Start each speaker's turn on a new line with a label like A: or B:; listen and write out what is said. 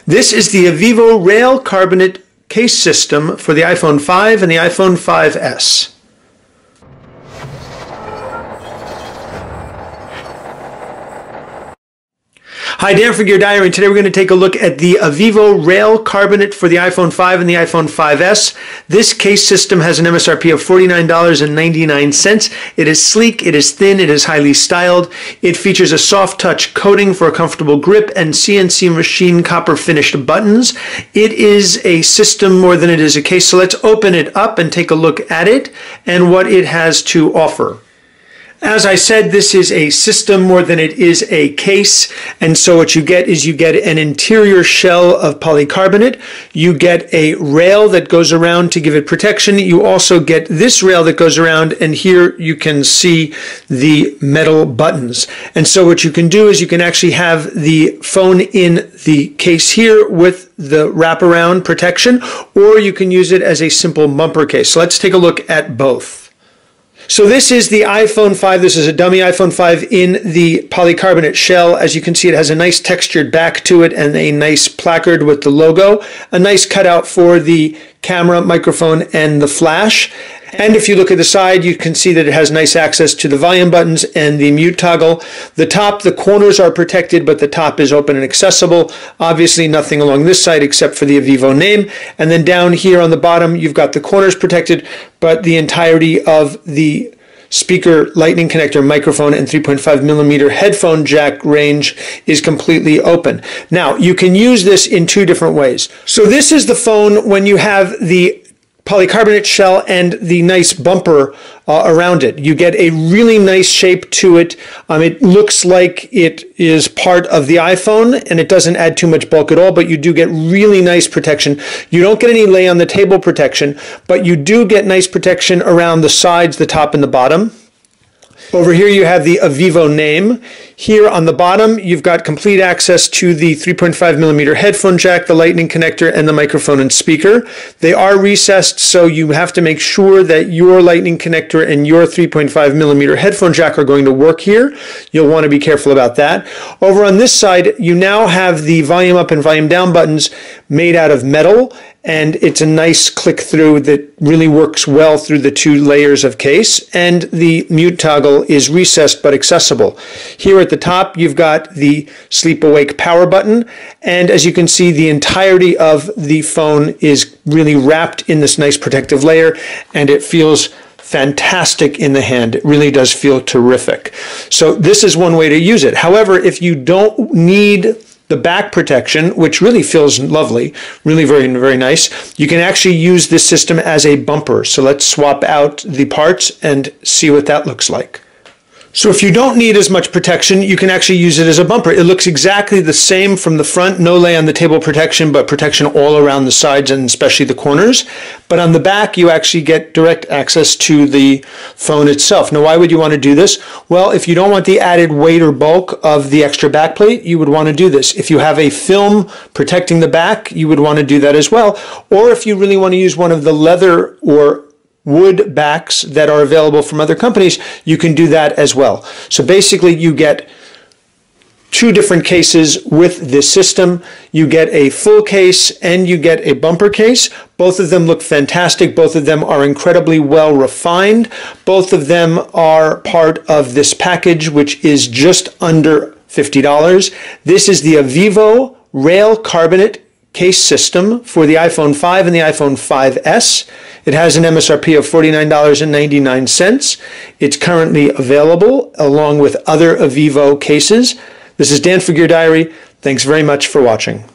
A: This is the Avivo Rail Carbonate case system for the iPhone 5 and the iPhone 5S. Hi, Dan from Gear Diary, and today we're going to take a look at the Avivo Rail Carbonate for the iPhone 5 and the iPhone 5S. This case system has an MSRP of $49.99. It is sleek, it is thin, it is highly styled. It features a soft touch coating for a comfortable grip and CNC machine copper finished buttons. It is a system more than it is a case, so let's open it up and take a look at it and what it has to offer. As I said, this is a system more than it is a case, and so what you get is you get an interior shell of polycarbonate, you get a rail that goes around to give it protection, you also get this rail that goes around, and here you can see the metal buttons. And so what you can do is you can actually have the phone in the case here with the wraparound protection, or you can use it as a simple bumper case. So let's take a look at both. So this is the iPhone 5. This is a dummy iPhone 5 in the polycarbonate shell. As you can see, it has a nice textured back to it and a nice placard with the logo, a nice cutout for the camera, microphone, and the flash. And if you look at the side, you can see that it has nice access to the volume buttons and the mute toggle. The top, the corners are protected, but the top is open and accessible. Obviously nothing along this side except for the Avivo name. And then down here on the bottom, you've got the corners protected, but the entirety of the speaker, lightning connector, microphone, and 3.5mm headphone jack range is completely open. Now, you can use this in two different ways. So this is the phone when you have the polycarbonate shell and the nice bumper around it. You get a really nice shape to it. It looks like it is part of the iPhone, and it doesn't add too much bulk at all, but you do get really nice protection. You don't get any lay on the table protection, but you do get nice protection around the sides, the top, and the bottom. Over here you have the Avivo name. Here on the bottom you've got complete access to the 3.5mm headphone jack, the lightning connector, and the microphone and speaker. They are recessed, so you have to make sure that your lightning connector and your 3.5mm headphone jack are going to work here. You'll want to be careful about that. Over on this side you now have the volume up and volume down buttons made out of metal, and it's a nice click through that really works well through the two layers of case, and the mute toggle is recessed but accessible. Here at the top you've got the sleep awake power button, and as you can see the entirety of the phone is really wrapped in this nice protective layer, and it feels fantastic in the hand. It really does feel terrific. So this is one way to use it. However, if you don't need the back protection, which really feels lovely, really very nice, you can actually use this system as a bumper. So let's swap out the parts and see what that looks like. So if you don't need as much protection, you can actually use it as a bumper. It looks exactly the same from the front, no lay on the table protection, but protection all around the sides and especially the corners. But on the back, you actually get direct access to the phone itself. Now, why would you want to do this? Well, if you don't want the added weight or bulk of the extra back plate, you would want to do this. If you have a film protecting the back, you would want to do that as well. Or if you really want to use one of the leather or wood backs that are available from other companies, you can do that as well. So basically you get two different cases with this system. You get a full case and you get a bumper case. Both of them look fantastic. Both of them are incredibly well refined. Both of them are part of this package, which is just under $50. This is the Avivo Rail Carbonate case system for the iPhone 5 and the iPhone 5S. It has an MSRP of $49.99. It's currently available along with other Avivo cases. This is Dan for Gear Diary. Thanks very much for watching.